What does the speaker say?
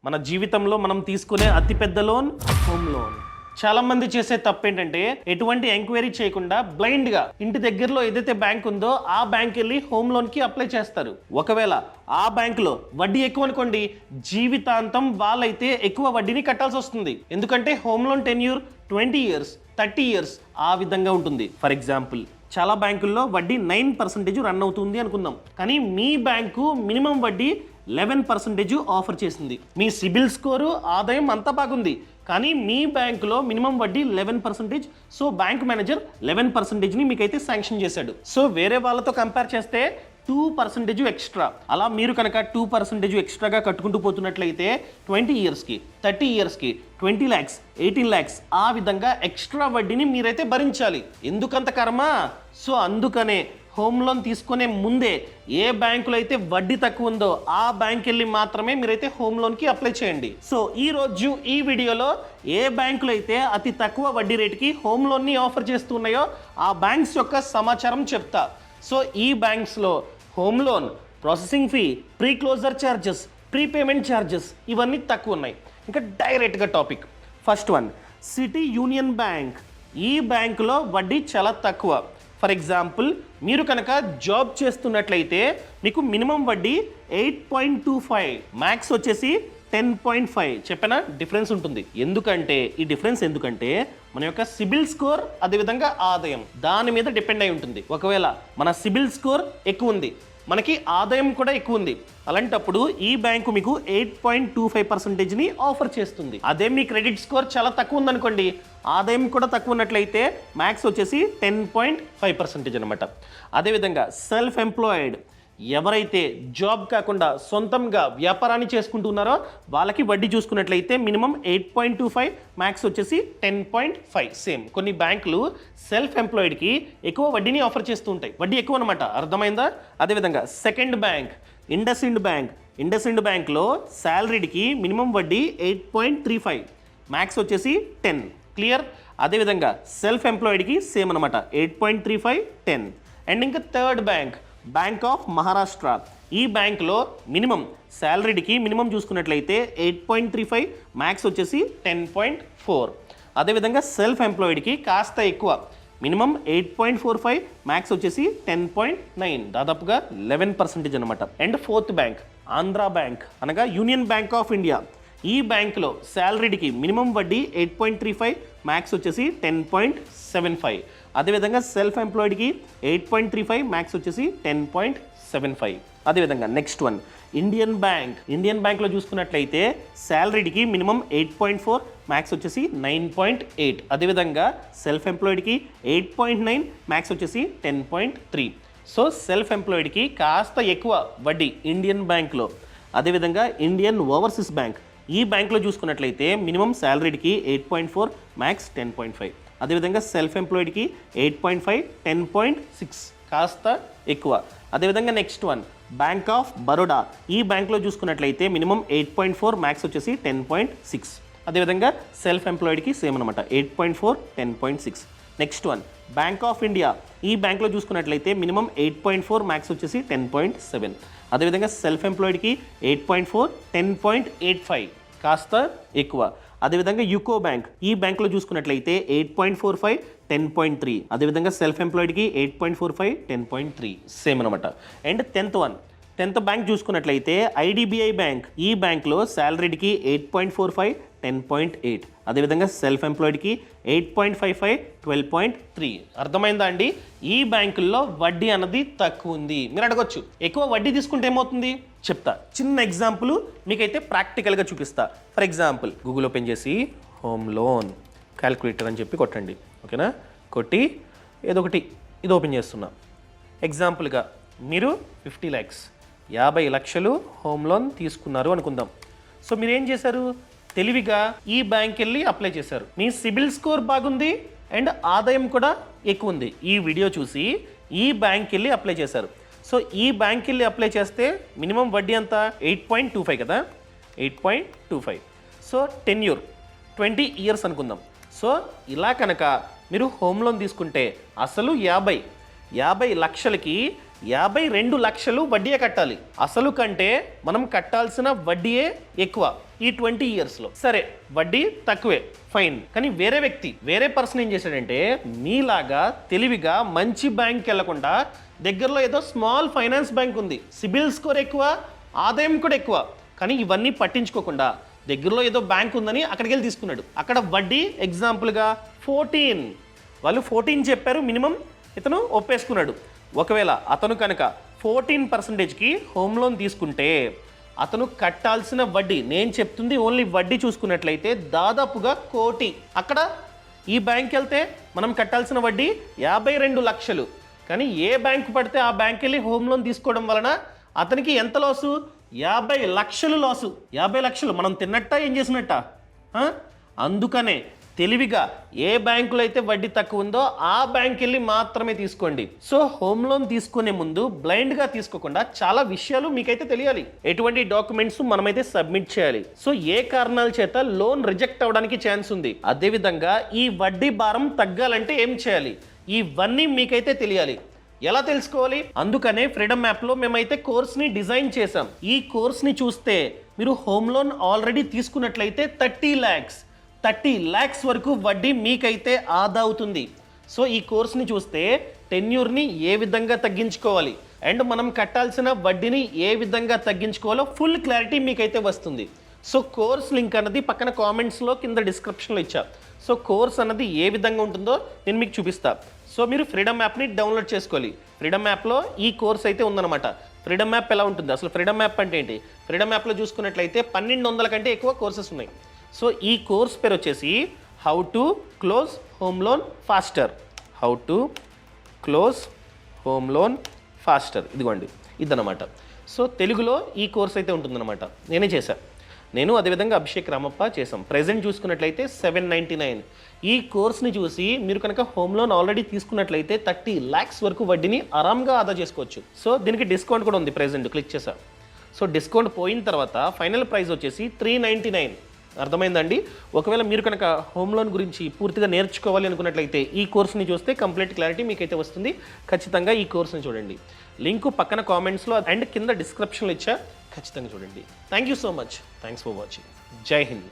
మన జీవితంలో మనం తీసుకునే అతిపెద్ద లోన్ హోమ్ లోన్. చాలా మంది చేసే తప్పు ఏంటంటే ఎటువంటి ఎంక్వైరీ చేయకుండా బ్లైండ్ గా ఇంటి దగ్గరలో ఏదైతే బ్యాంక్ ఉందో ఆ బ్యాంక్ వెళ్ళి హోమ్ లోన్ కి అప్లై చేస్తారు. ఒకవేళ ఆ బ్యాంక్ లో వడ్డీ ఎక్కువ అనుకోండి, జీవితాంతం వాళ్ళైతే ఎక్కువ వడ్డీని కట్టాల్సి వస్తుంది. ఎందుకంటే home loan tenure 20 years 30 years ఆ విధంగా ఉంటుంది. ఫర్ ఎగ్జాంపుల్, చాలా బ్యాంకుల్లో వడ్డీ 9% రన్ అవుతుంది అనుకుందాం, కానీ మీ బ్యాంకు మినిమం వడ్డీ 11% ఆఫర్ చేసింది. మీ సిబిల్ స్కోరు ఆదాయం అంతా బాగుంది, కానీ మీ బ్యాంకులో మినిమం వడ్డీ 11%. సో బ్యాంక్ మేనేజర్ 11%ని మీకైతే శాంక్షన్ చేశాడు. సో వేరే వాళ్ళతో కంపేర్ చేస్తే 2% ఎక్స్ట్రా. అలా మీరు కనుక 2% ఎక్స్ట్రాగా కట్టుకుంటూ పోతున్నట్లయితే 20 yearsకి 30 yearsకి 20 lakhs 18 lakhs ఆ విధంగా ఎక్స్ట్రా వడ్డీని మీరైతే భరించాలి. ఎందుకంత కర్మ? సో అందుకనే హోమ్ లోన్ తీసుకునే ముందే ఏ బ్యాంకులో అయితే వడ్డీ తక్కువ ఉందో ఆ బ్యాంక్ వెళ్ళి మాత్రమే మీరైతే హోమ్ లోన్కి అప్లై చేయండి. సో ఈ రోజు ఈ వీడియోలో ఏ బ్యాంకులు అయితే అతి తక్కువ వడ్డీ రేటుకి హోమ్ లోన్ని ఆఫర్ చేస్తున్నాయో ఆ బ్యాంక్స్ యొక్క సమాచారం చెప్తా. సో ఈ బ్యాంక్స్లో home loan processing fee, pre closure charges, prepayment charges ఇవన్నీ తక్కువ ఉన్నాయి. ఇంకా డైరెక్ట్గా topic. First one, city union bank. ఈ బ్యాంకులో వడ్డీ చాలా తక్కువ. ఫర్ ఎగ్జాంపుల్, మీరు కనుక జాబ్ చేస్తున్నట్లయితే మీకు మినిమం వడ్డీ 8.25, మ్యాక్స్ వచ్చేసి 10.5. చెప్పనా? డిఫరెన్స్ ఉంటుంది. ఎందుకంటే ఈ డిఫరెన్స్ ఎందుకంటే మన యొక్క సిబిల్ స్కోర్ అదేవిధంగా ఆదాయం దాని మీద డిపెండ్ అయి ఉంటుంది. ఒకవేళ మన సిబిల్ స్కోర్ ఎక్కువ ఉంది, మనకి ఆదాయం కూడా ఎక్కువ ఉంది, అలాంటప్పుడు ఈ బ్యాంకు మీకు 8.25%ని ఆఫర్ చేస్తుంది. అదే మీ క్రెడిట్ స్కోర్ చాలా తక్కువ ఉందనుకోండి, ఆదాయం కూడా తక్కువ ఉన్నట్లయితే మ్యాక్స్ వచ్చేసి 10.5% అనమాట. అదేవిధంగా సెల్ఫ్ ఎంప్లాయిడ్, ఎవరైతే జాబ్ కాకుండా సొంతంగా వ్యాపారాన్ని చేసుకుంటున్నారో వాళ్ళకి వడ్డీ చూసుకున్నట్లయితే మినిమం 8.25, మ్యాక్స్ వచ్చేసి 10.5. సేమ్ కొన్ని బ్యాంకులు సెల్ఫ్ ఎంప్లాయిడ్కి ఎక్కువ వడ్డీని ఆఫర్ చేస్తూ ఉంటాయి. వడ్డీ ఎక్కువ అనమాట, అర్థమైందా? అదేవిధంగా second bank IndusInd bank. IndusInd బ్యాంక్లో శాలరీడ్కి మినిమం వడ్డీ 8.35, మ్యాక్స్ వచ్చేసి 10. క్లియర్? అదేవిధంగా సెల్ఫ్ ఎంప్లాయిడ్కి సేమ్ అనమాట, 8.35, 10. అండ్ ఇంకా third bank bank of Maharashtra. ఈ బ్యాంక్లో మినిమం శాలరీడ్కి మినిమం చూసుకున్నట్లయితే 8.35, మ్యాక్స్ వచ్చేసి 10.4. అదేవిధంగా సెల్ఫ్ ఎంప్లాయిడ్కి కాస్త ఎక్కువ, మినిమం 8.45, మ్యాక్స్ వచ్చేసి 10.9, దాదాపుగా 11% అనమాట. And fourth bank Andhra bank, అనగా యూనియన్ బ్యాంక్ ఆఫ్ ఇండియా. ఈ బ్యాంక్లో శాలరీడ్కి మినిమం వడ్డీ 8.35, మ్యాక్స్ వచ్చేసి 10.75. అదేవిధంగా సెల్ఫ్ ఎంప్లాయిడ్కి 8.35, మ్యాక్స్ వచ్చేసి 10.75. అదేవిధంగా next one Indian bank. Indian బ్యాంక్లో చూసుకున్నట్లయితే శాలరీడ్కి మినిమం 8.4, మ్యాక్స్ వచ్చేసి 9.8. అదేవిధంగా సెల్ఫ్ ఎంప్లాయిడ్కి 8.9, మ్యాక్స్ వచ్చేసి 10.3. సో సెల్ఫ్ ఎంప్లాయిడ్కి కాస్త ఎక్కువ వడ్డీ ఇండియన్ బ్యాంక్లో. అదేవిధంగా ఇండియన్ ఓవర్సీస్ బ్యాంక్. ఈ బ్యాంక్లో చూసుకున్నట్లయితే మినిమం శాలరీడ్కి 8.4, మ్యాక్స్ 10.5. అదేవిధంగా సెల్ఫ్ ఎంప్లాయిడ్కి 8.5, 10.6, కాస్త ఎక్కువ. అదేవిధంగా next one bank of Baroda. ఈ బ్యాంక్లో చూసుకున్నట్లయితే మినిమం 8.4, మ్యాక్స్ వచ్చేసి 10.6. అదేవిధంగా సెల్ఫ్ ఎంప్లాయిడ్కి సేమ్ అనమాట, 8.4, 10.6. Next one bank of India. ఈ బ్యాంక్లో చూసుకున్నట్లయితే మినిమం 8.4, మ్యాక్స్ వచ్చేసి 10.7. అదేవిధంగా సెల్ఫ్ ఎంప్లాయిడ్కి 8.4, 10.85, కాస్త ఎక్కువ. అదేవిధంగా యూకో బ్యాంక్. ఈ బ్యాంక్లో చూసుకున్నట్లయితే 8.45, 10.3. అదేవిధంగా సెల్ఫ్ ఎంప్లాయిడ్కి 8.45, 10.3, సేమ్ అనమాట. అండ్ టెన్త్ బ్యాంక్ చూసుకున్నట్లయితే ఐడిబిఐ బ్యాంక్. ఈ బ్యాంక్లో శాలరీడ్కి 8.45, 10.8. అదేవిధంగా సెల్ఫ్ ఎంప్లాయిడ్కి 8.55, 12.3. అర్థమైందా అండి? ఈ బ్యాంకుల్లో వడ్డీ అన్నది తక్కువ ఉంది. మీరు అడగొచ్చు, ఎక్కువ వడ్డీ తీసుకుంటే ఏమవుతుంది? చెప్తా. చిన్న ఎగ్జాంపుల్ మీకైతే ప్రాక్టికల్గా చూపిస్తా. ఫర్ ఎగ్జాంపుల్ గూగుల్ ఓపెన్ చేసి హోమ్ లోన్ క్యాల్కులేటర్ అని చెప్పి కొట్టండి. ఓకేనా? కొట్టి ఏదో ఒకటి ఇది ఓపెన్ చేస్తున్నా. ఎగ్జాంపుల్గా మీరు 50 lakhs 50 లక్షలు హోమ్ లోన్ తీసుకున్నారు అనుకుందాం. సో మీరు ఏం చేశారు? తెలివిగా ఈ బ్యాంక్ వెళ్ళి అప్లై చేశారు. మీ సిబిల్ స్కోర్ బాగుంది అండ్ ఆదాయం కూడా ఎక్కువ ఉంది. ఈ వీడియో చూసి ఈ బ్యాంక్ వెళ్ళి అప్లై చేశారు. సో ఈ బ్యాంక్ వెళ్ళి అప్లై చేస్తే మినిమం వడ్డీ ఎంత? 8.25 కదా, 8.25. సో టెన్యూర్ 20 years అనుకుందాం. సో ఇలా కనుక మీరు హోమ్ లోన్ తీసుకుంటే అసలు 50 లక్షలకి 52 లక్షలు వడ్డీయే కట్టాలి. అసలు కంటే మనం కట్టాల్సిన వడ్డీయే ఎక్కువ ఈ 20 ఇయర్స్లో. సరే, వడ్డీ తక్కువే, ఫైన్. కానీ వేరే పర్సన్ ఏం చేశాడంటే మీలాగా తెలివిగా మంచి బ్యాంక్కి వెళ్లకుండా దగ్గరలో ఏదో స్మాల్ ఫైనాన్స్ బ్యాంక్ ఉంది, సిబిల్ స్కోర్ ఎక్కువ, ఆదాయం కూడా ఎక్కువ, కానీ ఇవన్నీ పట్టించుకోకుండా దగ్గరలో ఏదో బ్యాంక్ ఉందని అక్కడికి వెళ్ళి తీసుకున్నాడు. అక్కడ వడ్డీ ఎగ్జాంపుల్గా 14, వాళ్ళు 14 చెప్పారు మినిమం, ఇతను ఒప్పేసుకున్నాడు. ఒకవేళ అతను కనుక 14%కి హోమ్ లోన్ తీసుకుంటే అతను కట్టాల్సిన వడ్డీ, నేను చెప్తుంది ఓన్లీ వడ్డీ చూసుకున్నట్లయితే దాదాపుగా 1 కోటి. అక్కడ ఈ బ్యాంక్కి వెళ్తే మనం కట్టాల్సిన వడ్డీ 52 లక్షలు. కానీ ఏ బ్యాంక్ పడితే ఆ బ్యాంక్ వెళ్ళి హోమ్ లోన్ తీసుకోవడం వలన అతనికి ఎంత లాసు? 50 లక్షలు లాసు. 50 లక్షలు మనం తిన్నట్ట ఏం చేసినట్ట? అందుకనే తెలివిగా ఏ బ్యాంకులో అయితే వడ్డీ తక్కువ ఉందో ఆ బ్యాంక్ వెళ్ళి మాత్రమే తీసుకోండి. సో హోమ్ లోన్ తీసుకునే ముందు బ్లైండ్గా తీసుకోకుండా చాలా విషయాలు మీకైతే తెలియాలి. ఎటువంటి డాక్యుమెంట్స్ మనమైతే సబ్మిట్ చేయాలి, సో ఏ కారణాల చేత లోన్ రిజెక్ట్ అవ్వడానికి ఛాన్స్ ఉంది, అదేవిధంగా ఈ వడ్డీ భారం తగ్గాలంటే ఏం చేయాలి, ఇవన్నీ మీకైతే తెలియాలి. ఎలా తెలుసుకోవాలి? అందుకనే ఫ్రీడమ్ యాప్లో మేమైతే కోర్స్ని డిజైన్ చేసాం. ఈ కోర్స్ని చూస్తే మీరు హోమ్ లోన్ ఆల్రెడీ తీసుకున్నట్లయితే 30 lakhs వరకు వడ్డీ మీకైతే ఆదా అవుతుంది. సో ఈ కోర్స్ని చూస్తే టెన్యూర్ని ఏ విధంగా తగ్గించుకోవాలి అండ్ మనం కట్టాల్సిన వడ్డీని ఏ విధంగా తగ్గించుకోవాలో ఫుల్ క్లారిటీ మీకైతే వస్తుంది. సో కోర్స్ లింక్ అన్నది పక్కన కామెంట్స్లో కింద డిస్క్రిప్షన్లో ఇచ్చా. సో కోర్స్ అన్నది ఏ విధంగా ఉంటుందో నేను మీకు చూపిస్తా. సో మీరు ఫ్రీడమ్ యాప్ని డౌన్లోడ్ చేసుకోవాలి. ఫ్రీడమ్ యాప్లో ఈ కోర్స్ అయితే ఉందన్నమాట. ఫ్రీడమ్ యాప్ ఎలా ఉంటుంది, అసలు ఫ్రీడమ్ యాప్ అంటే ఏంటి? ఫ్రీడమ్ యాప్లో చూసుకున్నట్లయితే 1200 కంటే ఎక్కువ కోర్సెస్ ఉన్నాయి. సో ఈ కోర్స్ పేరు వచ్చేసి how to close home loan faster. How to close home loan faster, ఇదిగోండి ఇదన్నమాట. సో తెలుగులో ఈ కోర్స్ అయితే ఉంటుందన్నమాట. నేనే చేశాను, నేను అదేవిధంగా అభిషేక్ రామప్ప చేసాం. ప్రెజెంట్ చూసుకున్నట్లయితే 799. ఈ కోర్స్ని చూసి మీరు కనుక హోమ్ లోన్ ఆల్రెడీ తీసుకున్నట్లయితే 30 lakhs వరకు వడ్డీని ఆరాంగా ఆదా చేసుకోవచ్చు. సో దీనికి డిస్కౌంట్ కూడా ఉంది, ప్రెజెంట్ క్లిక్ చేసా. సో డిస్కౌంట్ పోయిన తర్వాత ఫైనల్ ప్రైస్ వచ్చేసి 399. అర్థమైందండి? ఒకవేళ మీరు కనుక హోమ్ లోన్ గురించి పూర్తిగా నేర్చుకోవాలి అనుకున్నట్లయితే ఈ కోర్స్ని చూస్తే కంప్లీట్ క్లారిటీ మీకైతే వస్తుంది. ఖచ్చితంగా ఈ కోర్స్ని చూడండి. లింకు పక్కన కామెంట్స్లో అండ్ కింద డిస్క్రిప్షన్లో ఇచ్చా, ఖచ్చితంగా చూడండి. Thank you so much. Thanks for watching. జై హింద్.